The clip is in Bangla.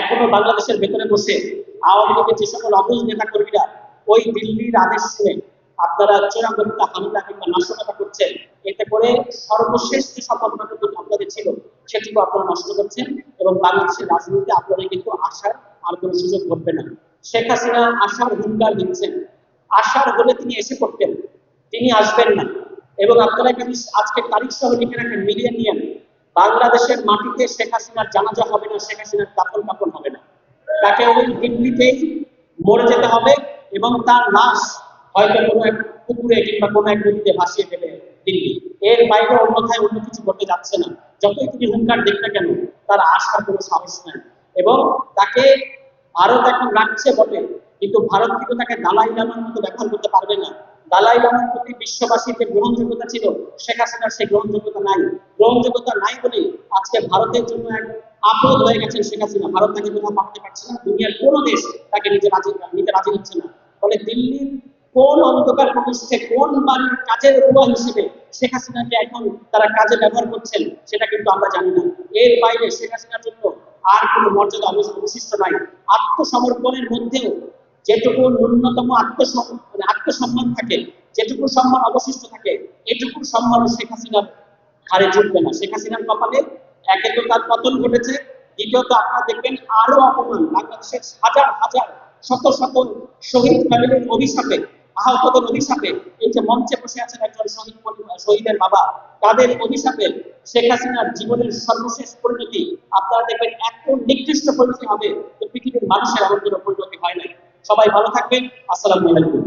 এখনো বাংলাদেশের ভেতরে বসে আওয়ামী লীগের যে সকল অবুঝ নেতা কর্মীরা ওই দিল্লির আদেশ শুনে আপনারা চোরাগত্যা হামলা কিংবা নাশকতা করছেন, এতে করে সর্বশেষ যে সম্ভাবনাটুকু আপনাদের ছিল সেটুকু আপনারা নষ্ট করছেন এবং বাংলাদেশের রাজনীতিতে আপনাদের কিন্তু আসার আর কোনো সুযোগ ঘটবে না। শেখ হাসিনা আসার হুঙ্কার দিচ্ছেন, আসার হলে তিনি এসে করতেন, তিনি আসবেন না। এবং আপনারা কিন্তু আজকে তারিখ সহ লিখে রাখেন, মিলিয়ে নিয়েন, বাংলাদেশের মাটিতে শেখ হাসিনার জানাজা হবে না, শেখ হাসিনার দাফন কাফন হবে না। তাকে ওই দিল্লিতেই মরে যেতে হবে এবং তার লাশ হয়তো কোনো এক পুকুরে কিংবা কোনো এক নদীতে ভাসিয়ে দেবে দিল্লি। এর বাইরে অন্যথায় অন্য কিছু ঘটতে যাচ্ছে না। যতই তিনি হুঙ্কার দেখ না কেন, তার আসার কোনো সাহস নাই। এবং তাকে ভারত এখন রাখছে বটে, কিন্তু ভারত কিন্তু তাকে দালাই লামার মতো ব্যবহার করতে পারবে না। দালাই লামার প্রতি বিশ্ববাসীর যে গ্রহণযোগ্যতা ছিল, শেখ হাসিনার সেই গ্রহণযোগ্যতা নাই। গ্রহণযোগ্যতা নাই বলে আজকে ভারতের জন্য এক আপদ হয়ে গেছেন শেখ হাসিনা। ভারত তাকে কোথাও পাঠাতে পারছে না, দুনিয়ার কোনো দেশ তাকে নিতে রাজি হচ্ছে না। ফলে দিল্লির কোন অন্ধকার প্রকোষ্ঠে কোন বাড়ির কাজের রুয়া হিসেবে শেখ হাসিনাকে এখন তারা কাজে ব্যবহার করছেন সেটা কিন্তু আমরা জানি না। এর বাইরে শেখ হাসিনার জন্য আর কোনো মর্যাদা অবশিষ্ট নাই। আত্মসমর্পণের মধ্যেও যেটুকু ন্যূনতম আত্মসম্মান থাকে, যেটুকু সম্মান অবশিষ্ট থাকে, এটুকু সম্মান শেখ হাসিনার ঘাড়ে চড়বে না। শেখ হাসিনার কপালে একে তো তার পতন ঘটেছে, দ্বিতীয়ত আপনারা দেখবেন আরো অপমান। বাংলাদেশের হাজার হাজার শত শত শহীদ ফ্যামিলির অভিশাপে, আহতদের অভিশাপে, এই যে মঞ্চে বসে আছেন একজন শহীদের বাবা, তাদের অভিশাপে শেখ হাসিনার জীবনের সর্বশেষ পরিণতি আপনারা দেখবেন এত নিকৃষ্ট পরিণতি হবে যে পৃথিবীর মানুষের এমন কোনো পরিণতি হয় নাই। সবাই ভালো থাকবেন। আসসালামু আলাইকুম।